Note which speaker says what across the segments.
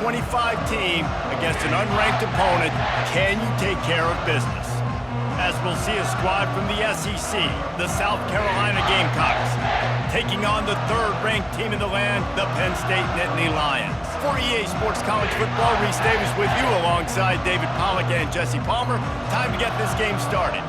Speaker 1: 25 team against an unranked opponent. Can you take care of business? As we'll see a squad from the SEC, the South Carolina Gamecocks, taking on the third-ranked team in the land, the Penn State Nittany Lions. For EA Sports College Football, Reese Davis with you alongside David Pollack and Jesse Palmer. Time to get this game started.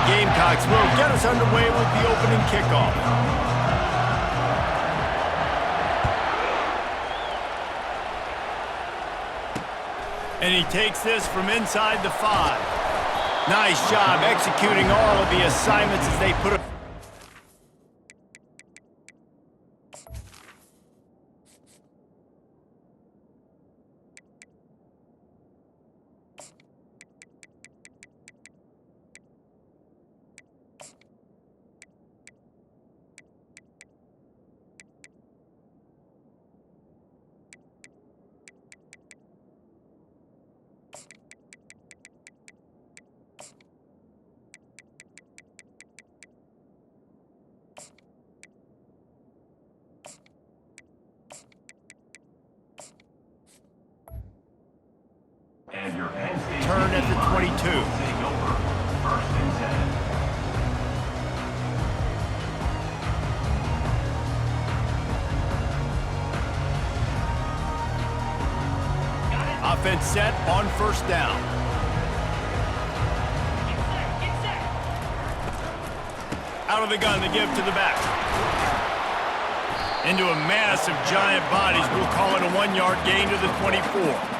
Speaker 1: Gamecocks will get us underway with the opening kickoff. And he takes this from inside the 5. Nice job executing all of the assignments as they put it.
Speaker 2: And your Penn State
Speaker 1: turn at the 22.
Speaker 2: Take over. 1st and 10.
Speaker 1: Offense set on 1st down.
Speaker 3: Get set.
Speaker 1: Out of the gun to give to the back. Into a mass of giant bodies. We'll call it a 1-yard gain to the 24.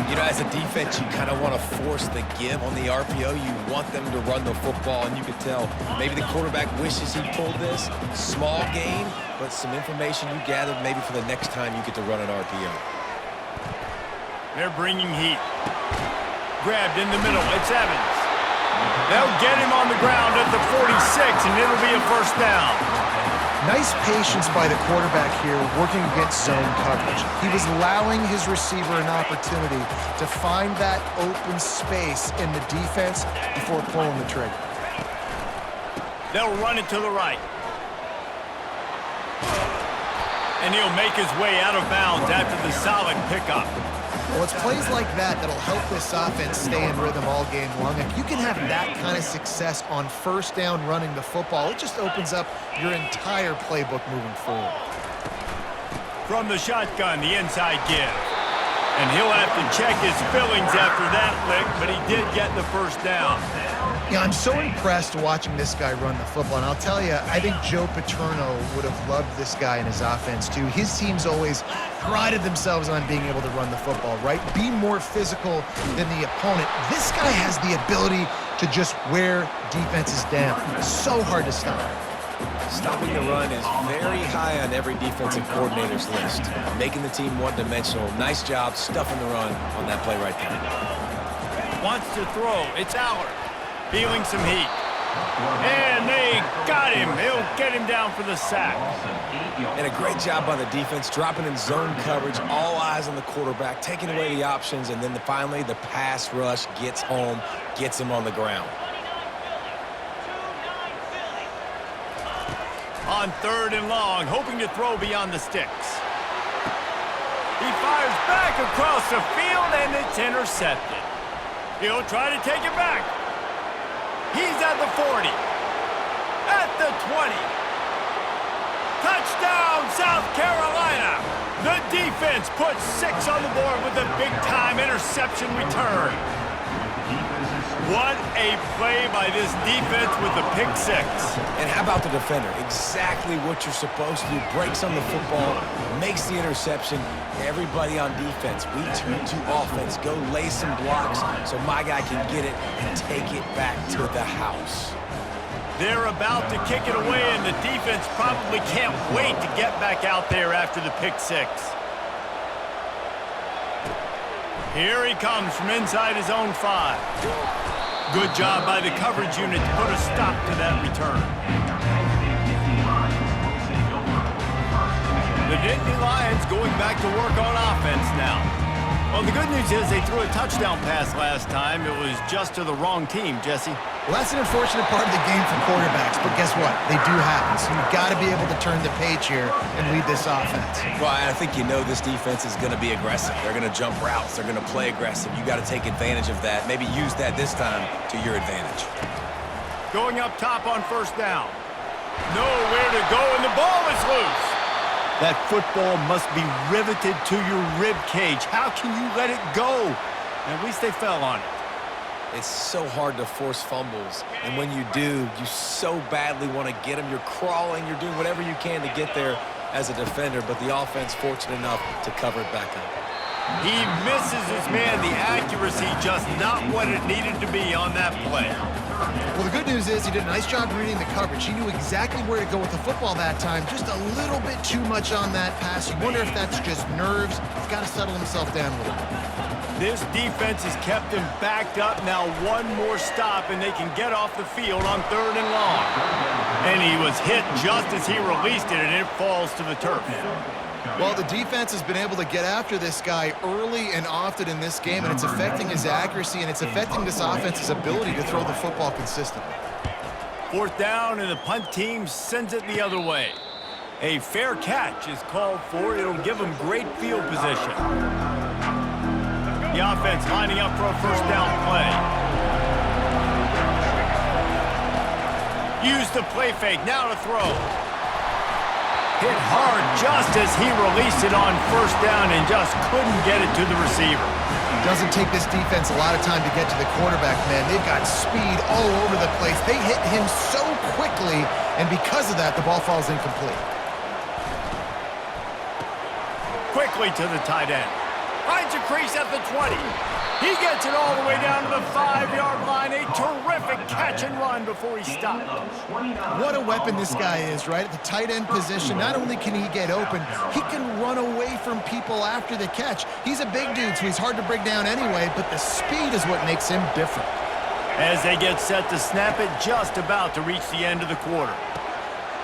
Speaker 4: You know, as a defense, you kind of want to force the give on the RPO. You want them to run the football, and you can tell maybe the quarterback wishes he pulled this. Small gain, but some information you gathered maybe for the next time you get to run an RPO.
Speaker 1: They're bringing heat. Grabbed in the middle. It's Evans. They'll get him on the ground at the 46, and it'll be a 1st down.
Speaker 5: Nice patience by the quarterback here, working against zone coverage. He was allowing his receiver an opportunity to find that open space in the defense before pulling the trigger.
Speaker 1: They'll run it to the right. And he'll make his way out of bounds after the solid pickup.
Speaker 5: Well, it's plays like that that'll help this offense stay in rhythm all game long. If you can have that kind of success on 1st down running the football, it just opens up your entire playbook moving forward.
Speaker 1: From the shotgun, the inside give. And he'll have to check his fillings after that lick, but he did get the 1st down.
Speaker 5: Yeah, I'm so impressed watching this guy run the football. And I'll tell you, I think Joe Paterno would have loved this guy in his offense, too. His teams always prided themselves on being able to run the football, right? Be more physical than the opponent. This guy has the ability to just wear defenses down. So hard to stop.
Speaker 4: Stopping the run is very high on every defensive coordinator's list. Making the team one-dimensional. Nice job stuffing the run on that play right there.
Speaker 1: Wants to throw. It's Allard. Feeling some heat. And they got him. He'll get him down for the sack.
Speaker 4: And a great job by the defense, dropping in zone coverage, all eyes on the quarterback, taking away the options, and then finally the pass rush gets home, gets him on the ground.
Speaker 1: On 3rd and long, hoping to throw beyond the sticks. He fires back across the field, and it's intercepted. He'll try to take it back. He's at the 40. At the 20. Touchdown, South Carolina. The defense puts 6 on the board with a big-time interception return. What a play by this defense with the pick 6.
Speaker 4: And how about the defender? Exactly what you're supposed to do. Breaks on the football, makes the interception. Everybody on defense, we turn to offense. Go lay some blocks so my guy can get it and take it back to the house.
Speaker 1: They're about to kick it away, and the defense probably can't wait to get back out there after the pick 6. Here he comes from inside his own 5. Good job by the coverage unit to put a stop to that return. Nittany Lions going back to work on offense now. Well, the good news is they threw a touchdown pass last time. It was just to the wrong team, Jesse.
Speaker 5: Well, that's an unfortunate part of the game for quarterbacks, but guess what? They do happen, so you've got to be able to turn the page here and lead this offense.
Speaker 4: Well, I think you know this defense is going to be aggressive. They're going to jump routes. They're going to play aggressive. You got to take advantage of that. Maybe use that this time to your advantage.
Speaker 1: Going up top on first down. Nowhere to go, and the ball is loose. That football must be riveted to your rib cage. How can you let it go? At least they fell on it.
Speaker 4: It's so hard to force fumbles, and when you do, you so badly want to get them. You're crawling, you're doing whatever you can to get there as a defender, but the offense fortunate enough to cover it back up.
Speaker 1: He misses his man. The accuracy just not what it needed to be on that play.
Speaker 5: Well, the good news is he did a nice job reading the coverage. He knew exactly where to go with the football that time. Just a little bit too much on that pass. You wonder if that's just nerves. He's got to settle himself down a little bit.
Speaker 1: This defense has kept him backed up. Now one more stop, and they can get off the field on 3rd and long. And he was hit just as he released it, and it falls to the turf.
Speaker 5: Well, the defense has been able to get after this guy early and often in this game, and it's affecting his accuracy, and it's affecting this offense's ability to throw the football consistently. 4th
Speaker 1: down, and the punt team sends it the other way. A fair catch is called for. It'll give them great field position. The offense lining up for a 1st down play. Use the play fake, now to throw. Hit hard just as he released it on 1st down and just couldn't get it to the receiver.
Speaker 5: Doesn't take this defense a lot of time to get to the quarterback, man. They've got speed all over the place. They hit him so quickly, and because of that, the ball falls incomplete.
Speaker 1: Quickly to the tight end. Finds a crease at the 20. He gets it all the way down to the 5-yard line. A terrific catch and run before he stopped.
Speaker 5: What a weapon this guy is, right? At the tight end position, not only can he get open, he can run away from people after the catch. He's a big dude, so he's hard to bring down anyway, but the speed is what makes him different.
Speaker 1: As they get set to snap it, just about to reach the end of the quarter.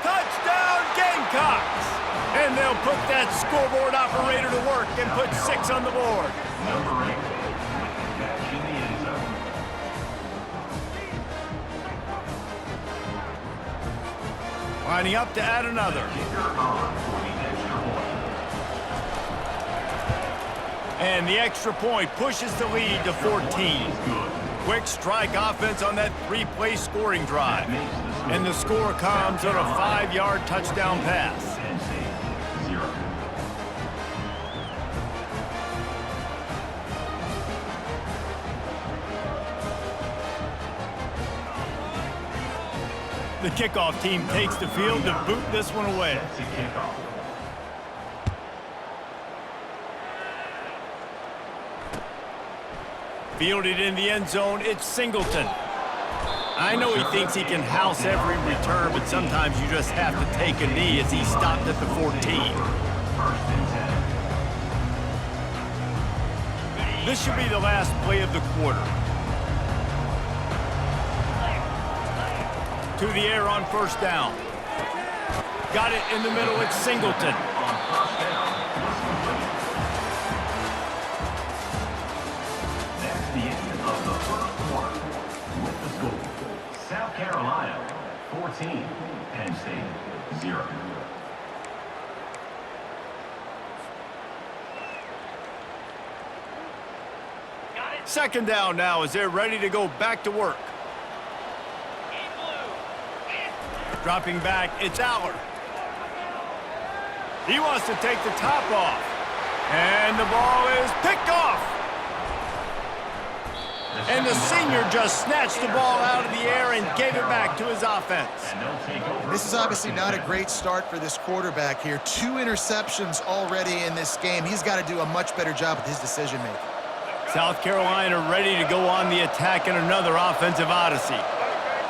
Speaker 1: Touchdown, Gamecocks! And they'll put that scoreboard operator to work and put 6 on the board.
Speaker 2: Number 8 with the catch in the end zone.
Speaker 1: Lining up to add another.
Speaker 2: Kicker on for the extra point.
Speaker 1: And the extra point pushes the lead to 14. Quick strike offense on that 3-play scoring drive. And the score comes on a 5-yard touchdown pass. The kickoff team takes the field to boot this one away.
Speaker 2: That's a kickoff.
Speaker 1: Fielded in the end zone, it's Singleton. I know he thinks he can house every return, but sometimes you just have to take a knee as he stopped at the 14.
Speaker 2: 1st and 10.
Speaker 1: This should be the last play of the quarter. To the air on 1st down. Got it in the middle, it's Singleton.
Speaker 2: On 1st down. That's the end of the 1st quarter. With the score, South Carolina 14, Penn State 0.
Speaker 1: Second down now as they're ready to go back to work. Dropping back, it's Aller. He wants to take the top off. And the ball is picked off. And the senior just snatched the ball out of the air and gave it back to his offense.
Speaker 2: And they'll take over.
Speaker 5: This is obviously not a great start for this quarterback here. 2 interceptions already in this game. He's got to do a much better job with his decision-making.
Speaker 1: South Carolina ready to go on the attack in another offensive odyssey.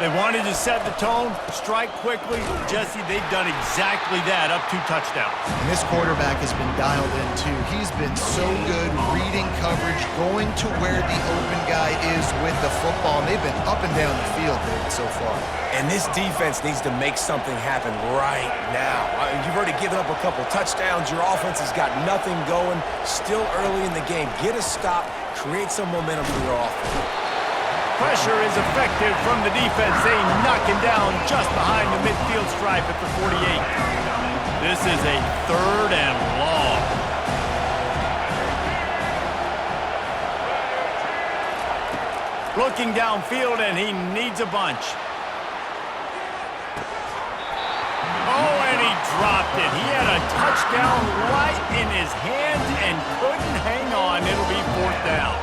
Speaker 1: They wanted to set the tone, strike quickly. Jesse, they've done exactly that, up 2 touchdowns.
Speaker 5: And this quarterback has been dialed in, too. He's been so good reading coverage, going to where the open guy is with the football, and they've been up and down the field, David, so far.
Speaker 4: And this defense needs to make something happen right now. You've already given up a couple touchdowns. Your offense has got nothing going. Still early in the game. Get a stop. Create some momentum for your offense.
Speaker 1: Pressure is effective from the defense. They knock him down just behind the midfield stripe at the 48. This is a 3rd and long. Looking downfield, and he needs a bunch. Oh, and he dropped it. He had a touchdown right in his hands and couldn't hang on. It'll be 4th down.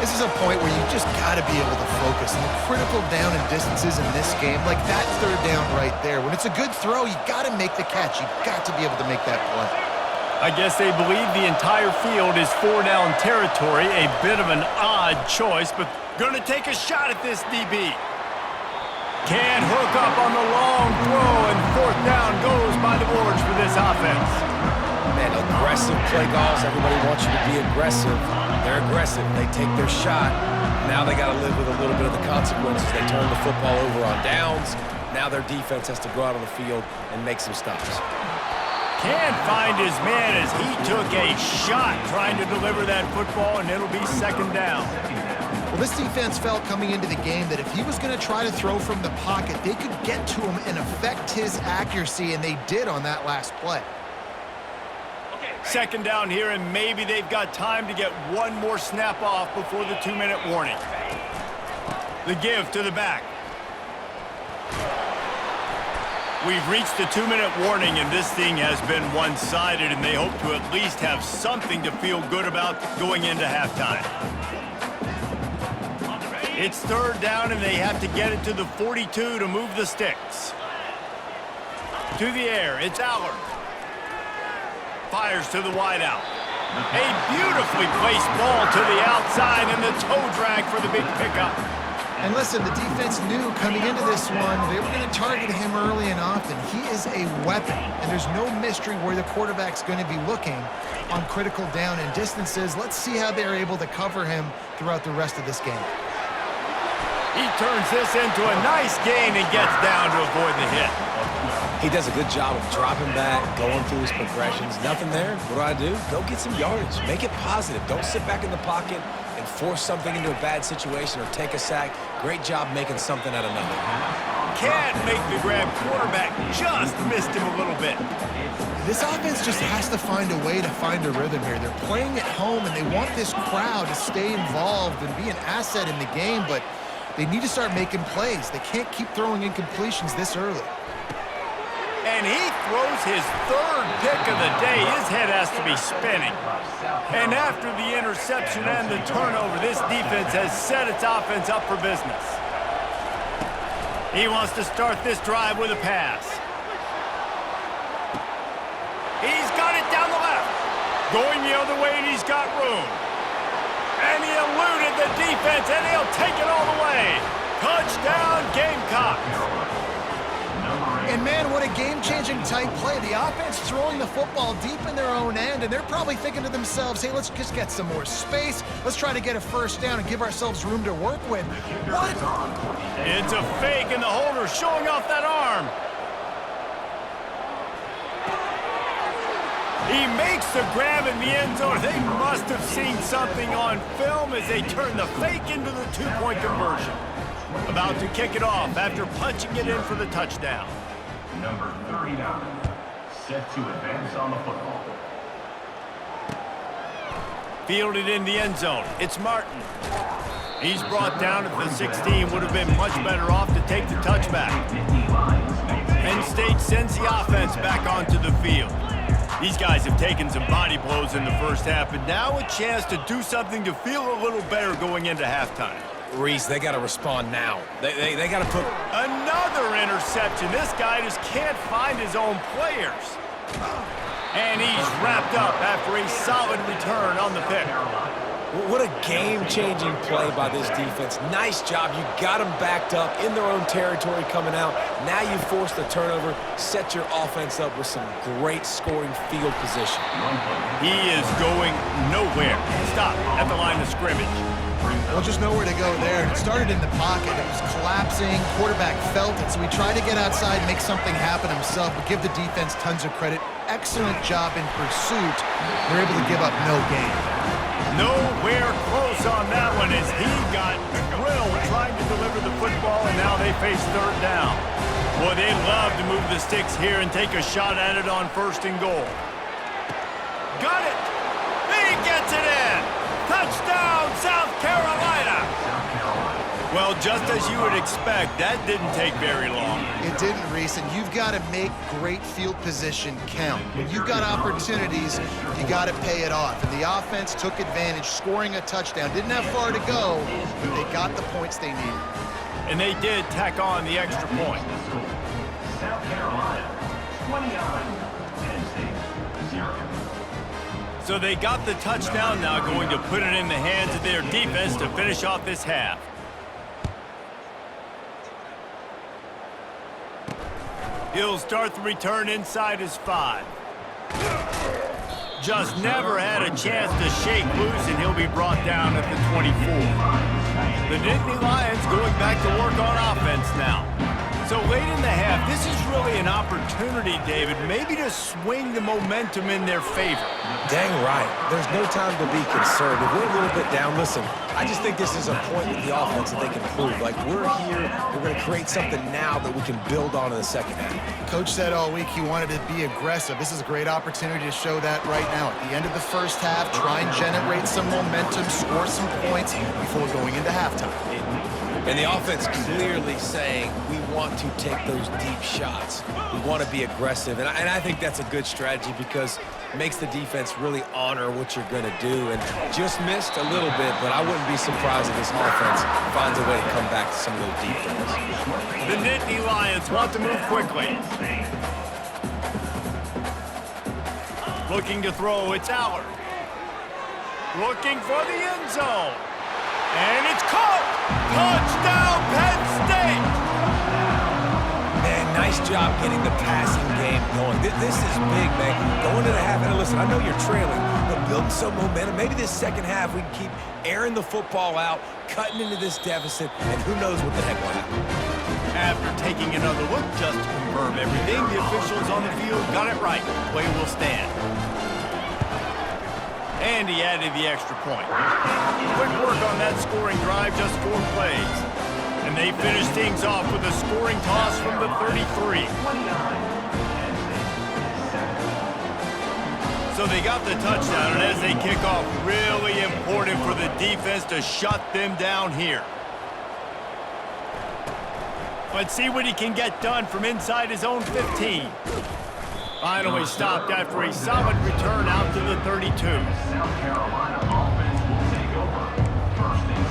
Speaker 5: This is a point where you just got to be able to focus. And the critical down and distances in this game, like that 3rd down right there. When it's a good throw, you got to make the catch. You got to be able to make that play.
Speaker 1: I guess they believe the entire field is 4-down territory. A bit of an odd choice, but going to take a shot at this DB. Can't hook up on the long throw, and 4th down goes by the boards for this offense.
Speaker 4: Man, aggressive play calls. Everybody wants you to be aggressive. They're aggressive. They take their shot. Now they got to live with a little bit of the consequences. They turn the football over on downs. Now their defense has to go out on the field and make some stops.
Speaker 1: Can't find his man as he took a shot trying to deliver that football, and it'll be 2nd down.
Speaker 5: Well, this defense felt coming into the game that if he was going to try to throw from the pocket, they could get to him and affect his accuracy, and they did on that last play.
Speaker 1: 2nd down here, and maybe they've got time to get one more snap off before the 2-minute warning. The give to the back. We've reached the 2-minute warning, and this thing has been one-sided, and they hope to at least have something to feel good about going into halftime. It's 3rd down, and they have to get it to the 42 to move the sticks. To the air, it's Allard. Fires to the wideout. A beautifully placed ball to the outside, and the toe drag for the big pickup.
Speaker 5: And listen, the defense knew coming into this one, they were going to target him early and often. He is a weapon, and there's no mystery where the quarterback's going to be looking on critical down and distances. Let's see how they're able to cover him throughout the rest of this game.
Speaker 1: He turns this into a nice gain and gets down to avoid the hit.
Speaker 4: He does a good job of dropping back, going through his progressions. Nothing there. What do? Go get some yardage. Make it positive. Don't sit back in the pocket and force something into a bad situation or take a sack. Great job making something out of nothing.
Speaker 1: Can't make the grab. Quarterback just missed him a little bit.
Speaker 5: This offense just has to find a way to find a rhythm here. They're playing at home, and they want this crowd to stay involved and be an asset in the game, but they need to start making plays. They can't keep throwing incompletions this early.
Speaker 1: And he throws his 3rd pick of the day. His head has to be spinning. And after the interception and the turnover, this defense has set its offense up for business. He wants to start this drive with a pass. He's got it down the left. Going the other way, and he's got room. And he eluded the defense, and he'll take it all the way. Touchdown, Gamecocks.
Speaker 5: And, man, what a game-changing type play. The offense throwing the football deep in their own end, and they're probably thinking to themselves, hey, let's just get some more space. Let's try to get a 1st down and give ourselves room to work with. What?
Speaker 1: It's a fake, and the holder showing off that arm. He makes the grab in the end zone. They must have seen something on film as they turn the fake into the 2-point conversion. About to kick it off after punching it in for the touchdown.
Speaker 2: Number 39, set to advance on the football.
Speaker 1: Fielded in the end zone. It's Martin. He's brought down at the 16. Would have been much better off to take the touchback. Penn State sends the offense back onto the field. These guys have taken some body blows in the first half, but now a chance to do something to feel a little better going into halftime.
Speaker 4: Reese, they got to respond now. They got to put...
Speaker 1: Another interception. This guy just can't find his own players. And he's wrapped up after a solid return on the pick.
Speaker 4: What a game-changing play by this defense. Nice job. You got them backed up in their own territory coming out. Now you force the turnover, set your offense up with some great scoring field position.
Speaker 1: He is going nowhere. Stop at the line of scrimmage.
Speaker 5: Well, just nowhere to go there. It started in the pocket. It was collapsing. Quarterback felt it, so he tried to get outside, make something happen himself, but give the defense tons of credit. Excellent job in pursuit. They're able to give up no gain.
Speaker 1: Nowhere close on that one as he got drilled trying to deliver the football, and now they face third down. Boy, they love to move the sticks here and take a shot at it on 1st and goal. Got it! He gets it in! Touchdown, South Carolina! Well, just as you would expect, that didn't take very long.
Speaker 5: It didn't, Reese, and you've got to make great field position count. When you've got opportunities, you got to pay it off. And the offense took advantage, scoring a touchdown. Didn't have far to go, but they got the points they needed.
Speaker 1: And they did tack on the extra point.
Speaker 2: South Carolina, 29, Penn State, 0.
Speaker 1: So they got the touchdown, now going to put it in the hands of their defense to finish off this half. He'll start the return inside his 5. Just never had a chance to shake loose, and he'll be brought down at the 24. The Nittany Lions going back to work on offense now. So late in the half, this is really an opportunity, David, maybe to swing the momentum in their favor.
Speaker 4: Dang right. There's no time to be concerned. If we're a little bit down, listen, I just think this is a point with the offense that they can prove. Like, we're here, we're going to create something now that we can build on in the second half.
Speaker 5: Coach said all week he wanted to be aggressive. This is a great opportunity to show that right now. At the end of the first half, try and generate some momentum, score some points before going into halftime.
Speaker 4: And the offense clearly saying, we want to take those deep shots. We want to be aggressive. And I think that's a good strategy because it makes the defense really honor what you're going to do. And just missed a little bit, but I wouldn't be surprised if this offense finds a way to come back to some of those deep throws.
Speaker 1: The Nittany Lions want to move quickly. Looking to throw, it's Allard. Looking for the end zone. And it's caught! Touchdown, Penn State!
Speaker 4: Man, nice job getting the passing game going. This is big, man. Going to the half, and listen, I know you're trailing, but building some momentum. Maybe this second half we can keep airing the football out, cutting into this deficit, and who knows what the heck will happen.
Speaker 1: After taking another look just to confirm everything, the officials on the field got it right. Play will stand. And he added the extra point. Quick work on that scoring drive, just 4 plays. And they finish things off with a scoring toss from the 33. So they got the touchdown, and as they kick off, really important for the defense to shut them down here. Let's see what he can get done from inside his own 15. Finally stopped after a solid return out to the 32.
Speaker 2: South Carolina offense will take over. 1st and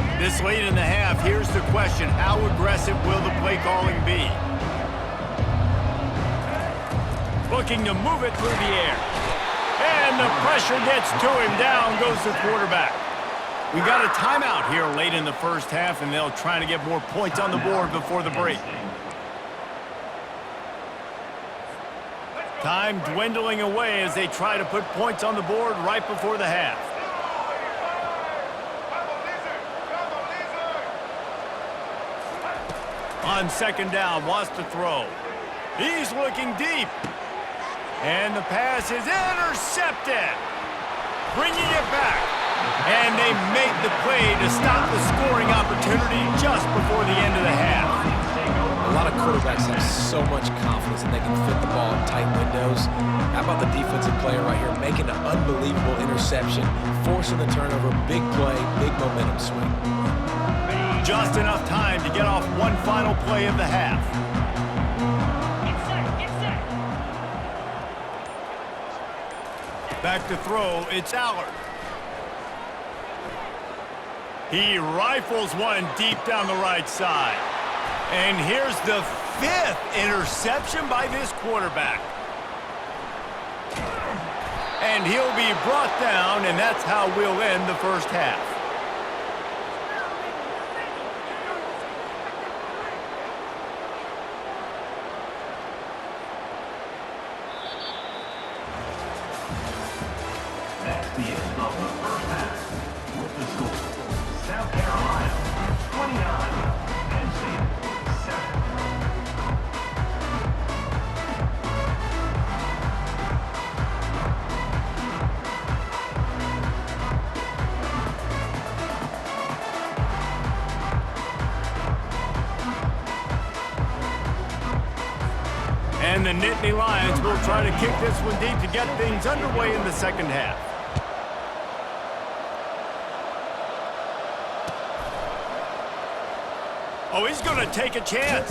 Speaker 2: 10.
Speaker 1: This late in the half, here's the question. How aggressive will the play calling be? Looking to move it through the air. And the pressure gets to him. Down goes the quarterback. We got a timeout here late in the first half, and they'll try to get more points on the board before the break. Time dwindling away as they try to put points on the board right before the half. On 2nd down, wants to throw. He's looking deep. And the pass is intercepted. Bringing it back. And they make the play to stop the scoring opportunity just before the end of the half.
Speaker 4: A lot of quarterbacks have so much confidence that they can fit the ball in tight windows. How about the defensive player right here making an unbelievable interception, forcing the turnover, big play, big momentum swing.
Speaker 1: Just enough time to get off one final play of the half. Back to throw, it's Allard. He rifles one deep down the right side. And here's the 5th interception by this quarterback. And he'll be brought down, and that's how we'll end the first half.
Speaker 2: That's the end of the first half. With the score, South Carolina 29, Penn State 7.
Speaker 1: And the Nittany Lions will try to kick this one deep to get things underway in the second half. Oh, he's going to take a chance.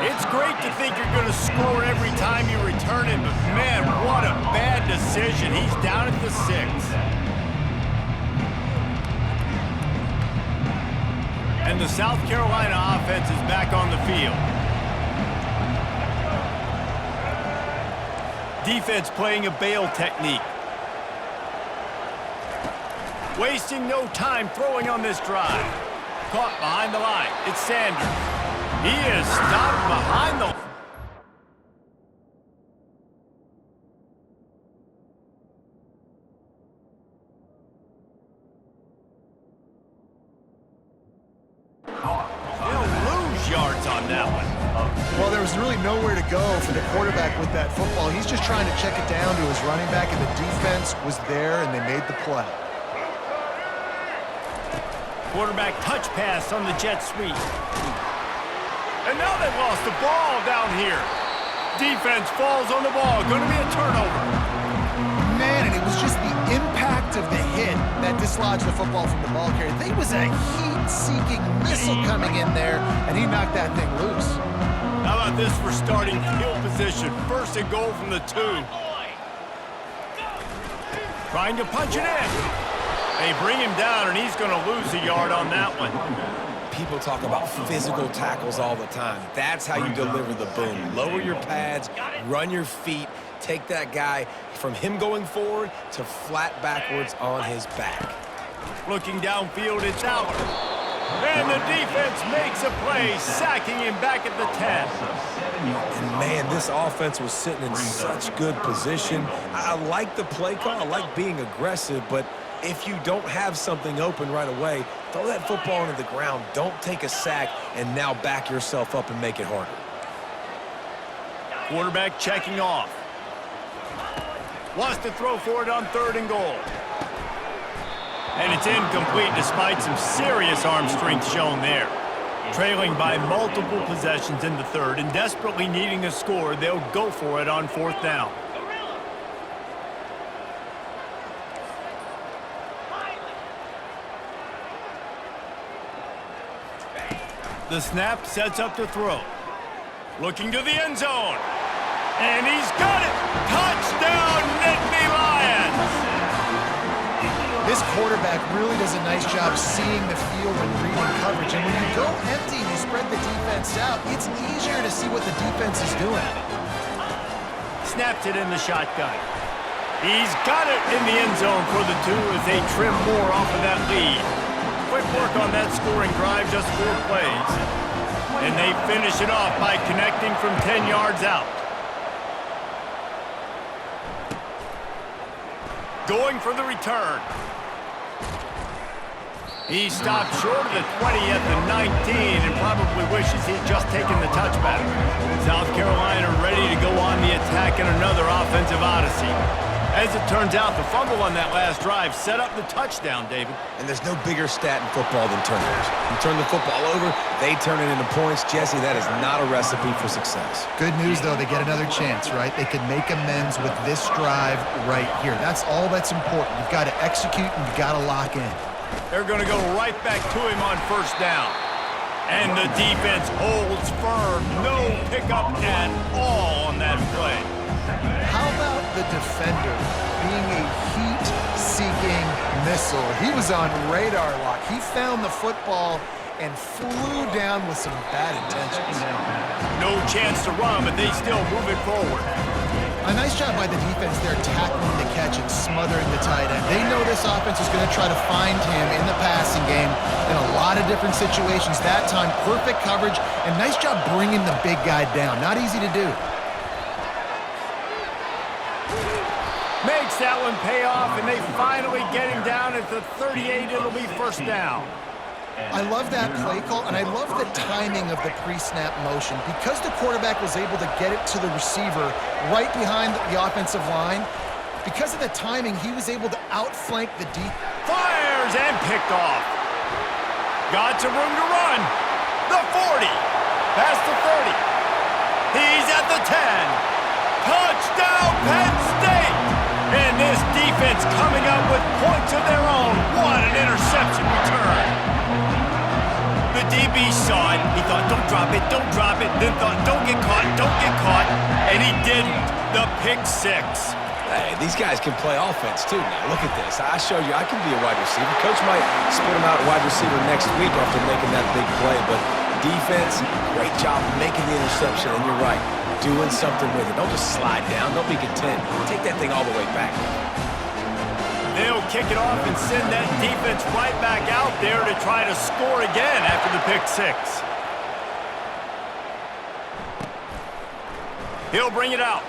Speaker 1: It's great to think you're going to score every time you return it, but man, what a bad decision. He's down at the 6. And the South Carolina offense is back on the field. Defense playing a bail technique. Wasting no time throwing on this drive. Caught behind the line. It's Sanders. He is stopped behind the... They'll lose yards on that one.
Speaker 5: Well, there was really nowhere to go for the quarterback with that football. He's just trying to check it down to his running back, and the defense was there, and they made the play.
Speaker 1: Quarterback touch pass on the jet sweep. And now they've lost the ball down here. Defense falls on the ball. Going to be a turnover.
Speaker 5: Man, and it was just the impact of the hit that dislodged the football from the ball carrier. There was a heat-seeking missile coming in there, and he knocked that thing loose.
Speaker 1: How about this for starting field position? First and goal from the 2. Trying to punch it in. They bring him down, and he's going to lose a yard on that one.
Speaker 4: People talk about physical tackles all the time. That's how you deliver the boom. Lower your pads, run your feet, take that guy from him going forward to flat backwards on his back.
Speaker 1: Looking downfield, it's out. And the defense makes a play, sacking him back at the 10.
Speaker 4: And man, this offense was sitting in such good position. I like the play call. I like being aggressive, but if you don't have something open right away, throw that football into the ground. Don't take a sack and now back yourself up and make it harder.
Speaker 1: Quarterback checking off. Wants to throw for it on 3rd and goal. And it's incomplete despite some serious arm strength shown there. Trailing by multiple possessions in the 3rd and desperately needing a score, they'll go for it on 4th down. The snap sets up the throw. Looking to the end zone. And he's got it! Touchdown, Nittany Lions!
Speaker 5: This quarterback really does a nice job seeing the field and reading coverage. And when you go empty and you spread the defense out, it's easier to see what the defense is doing.
Speaker 1: Snaps it in the shotgun. He's got it in the end zone for the 2 as they trim more off of that lead. Quick work on that scoring drive, just 4 plays. And they finish it off by connecting from 10 yards out. Going for the return. He stopped short of the 20 at the 19 and probably wishes he'd just taken the touchback. South Carolina ready to go on the attack in another offensive odyssey. As it turns out, the fumble on that last drive set up the touchdown, David.
Speaker 4: And there's no bigger stat in football than turnovers. You turn the football over, they turn it into points. Jesse, that is not a recipe for success.
Speaker 5: Good news, though, they get another chance, right? They can make amends with this drive right here. That's all that's important. You've got to execute and you've got to lock in.
Speaker 1: They're going to go right back to him on 1st down. And the defense holds firm. No pickup at all on that play.
Speaker 5: How about the defender being a heat-seeking missile? He was on radar lock. He found the football and flew down with some bad intentions.
Speaker 1: No chance to run, but they still move it forward.
Speaker 5: A nice job by the defense there tackling the catch and smothering the tight end. They know this offense is going to try to find him in the passing game in a lot of different situations. That time, perfect coverage, and nice job bringing the big guy down. Not easy to do.
Speaker 1: Makes that one pay off, and they finally get him down at the 38. It'll be first down.
Speaker 5: I love that play call, and I love the timing of the pre-snap motion. Because the quarterback was able to get it to the receiver right behind the offensive line, because of the timing, he was able to outflank the deep.
Speaker 1: Fires and picked off. Got some room to run. The 40. Past the 30. He's at the 10. Touchdown, Penn State! And this defense coming up with points of their own. What an interception return. The DB saw it. He thought, don't drop it, don't drop it. Then thought, don't get caught, don't get caught. And he didn't. The pick six.
Speaker 4: Hey, these guys can play offense too now. Look at this. I showed you I can be a wide receiver. Coach might split him out wide receiver next week after making that big play. But defense, great job making the interception. And you're right, doing something with it. Don't just slide down. Don't be content. Take that thing all the way back.
Speaker 1: They'll kick it off and send that defense right back out there to try to score again after the pick six. He'll bring it out.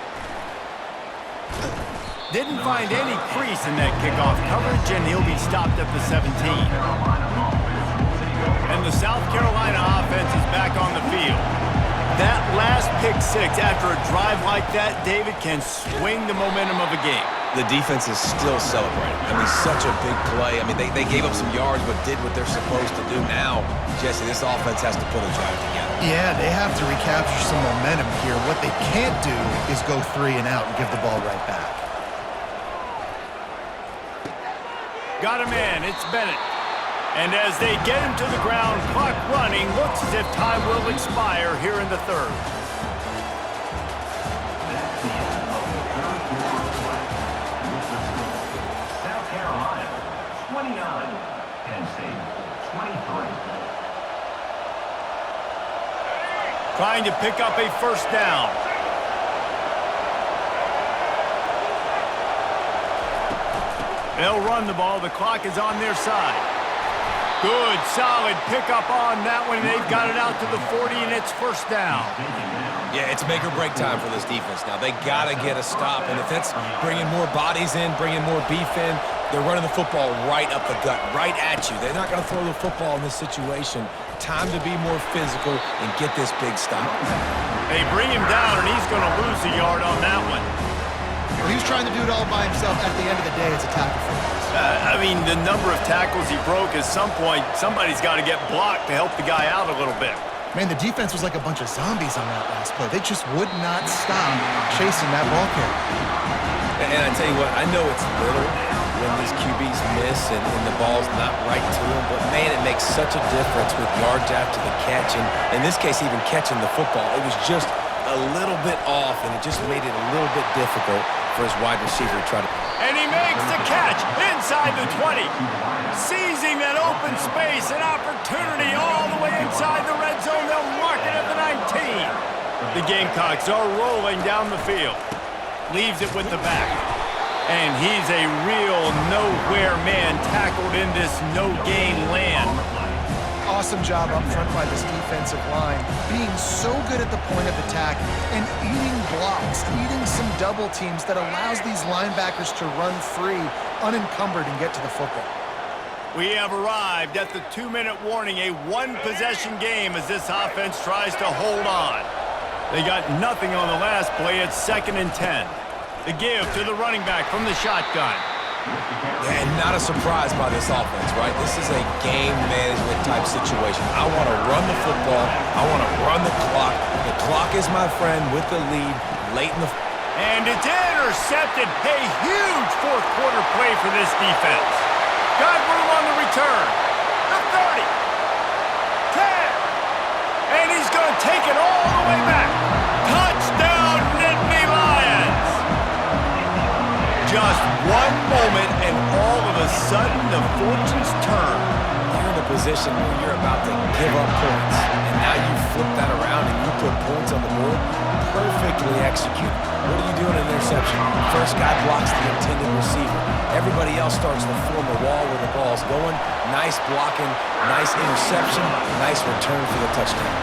Speaker 1: Didn't find any crease in that kickoff coverage, and he'll be stopped at the 17. And the South Carolina offense is back on the field. That last pick six after a drive like that, David, can swing the momentum of a game.
Speaker 4: The defense is still celebrating. I mean, such a big play. I mean, they gave up some yards but did what they're supposed to do. Now, Jesse, this offense has to put a drive together.
Speaker 5: Yeah, they have to recapture some momentum here. What they can't do is go 3 and out and give the ball right back.
Speaker 1: Got a man, it's Bennett. And as they get him to the ground, clock running, looks as if time will expire here in the third.
Speaker 2: South Carolina, 29. Penn State, 23.
Speaker 1: Trying to pick up a first down. They'll run the ball. The clock is on their side. Good, solid pickup on that one. They've got it out to the 40, and it's first down.
Speaker 4: Yeah, it's make or break time for this defense now. They got to get a stop, and if it's bringing more bodies in, bringing more beef in, they're running the football right up the gut, right at you. They're not going to throw the football in this situation. Time to be more physical and get this big stop.
Speaker 1: They bring him down, and he's going to lose a yard on that one.
Speaker 5: Well, he was trying to do it all by himself. At the end of the day, it's a tackle for him.
Speaker 1: I mean, the number of tackles he broke, at some point, somebody's got to get blocked to help the guy out a little bit.
Speaker 5: Man, the defense was like a bunch of zombies on that last play. They just would not stop chasing that ball carrier.
Speaker 4: And I tell you what, I know it's little when these QBs miss and the ball's not right to them, but man, it makes such a difference with yards after the catch. And in this case, even catching the football, it was just a little bit off, and it just made it a little bit difficult for his wide receiver to try to...
Speaker 1: And he makes the catch inside the 20. Seizing that open space, an opportunity all the way inside the red zone. They'll mark it at the 19. The Gamecocks are rolling down the field. Leaves it with the back. And he's a real nowhere man tackled in this no-gain land.
Speaker 5: Awesome job up front by this defensive line, being so good at the point of attack and eating blocks, eating some double teams that allows these linebackers to run free, unencumbered, and get to the football.
Speaker 1: We have arrived at the 2-minute warning, a one-possession game as this offense tries to hold on. They got nothing on the last play. It's 2nd and 10. The give to the running back from the shotgun.
Speaker 4: And not a surprise by this offense, right? This is a game management type situation. I want to run the football. I want to run the clock. The clock is my friend with the lead late in the...
Speaker 1: And it's intercepted. A huge fourth-quarter play for this defense. Got room on the return. The 30. 10. And he's going to take it all the way back. Touchdown, Nittany Lions. Just one moment, and all of a sudden, the fortunes turn.
Speaker 4: They're in a position where you're about to give up points, and now you flip that around and you put points on the board, perfectly executed. What are you doing in interception? First guy blocks the intended receiver. Everybody else starts to form a wall where the ball's going. Nice blocking, nice interception, nice return for the touchdown.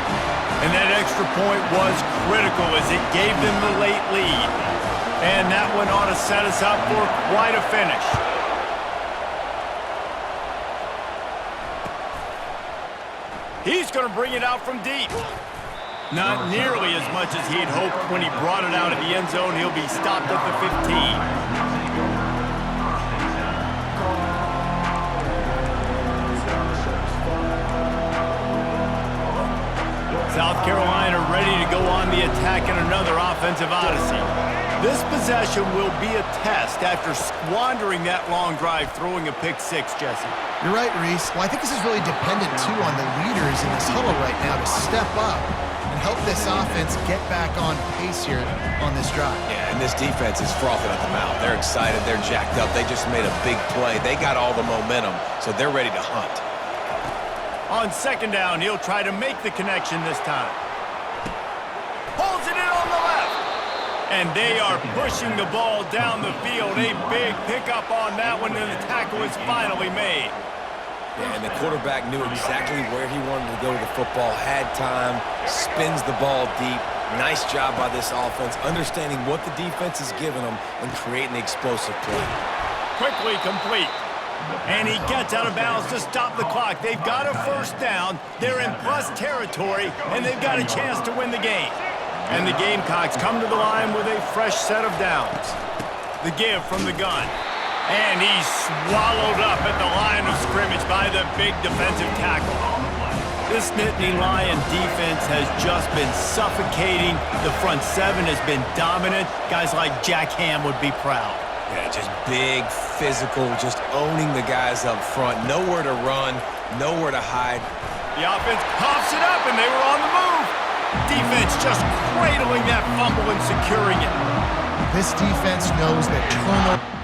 Speaker 1: And that extra point was critical as it gave them the late lead. And that one ought to set us up for quite a finish. He's going to bring it out from deep. Not nearly as much as he'd hoped when he brought it out of the end zone. He'll be stopped at the 15. South Carolina ready to go on the attack in another offensive odyssey. This possession will be a test after squandering that long drive throwing a pick six, Jesse.
Speaker 5: You're right, Reese. Well, I think this is really dependent, too, on the leaders in this huddle right now to step up and help this offense get back on pace here on this drive.
Speaker 4: Yeah, and this defense is frothing at the mouth. They're excited. They're jacked up. They just made a big play. They got all the momentum, so they're ready to hunt.
Speaker 1: On second down, he'll try to make the connection this time. Pulls it in on the left. And they are pushing the ball down the field. A big pickup on that one, and the tackle is finally made.
Speaker 4: Yeah, and the quarterback knew exactly where he wanted to go with the football, had time, spins the ball deep. Nice job by this offense, understanding what the defense is giving them and creating the explosive play.
Speaker 1: Quickly complete. And he gets out of bounds to stop the clock. They've got a first down. They're in plus territory, and they've got a chance to win the game. And the Gamecocks come to the line with a fresh set of downs. The give from the gun. And he's swallowed up at the line of scrimmage by the big defensive tackle. This Nittany Lion defense has just been suffocating. The front seven has been dominant. Guys like Jack Ham would be proud.
Speaker 4: Yeah, just big, physical, just owning the guys up front. Nowhere to run, nowhere to hide.
Speaker 1: The offense pops it up, and they were on the move. Defense just cradling that fumble and securing it.
Speaker 5: This defense knows that turnover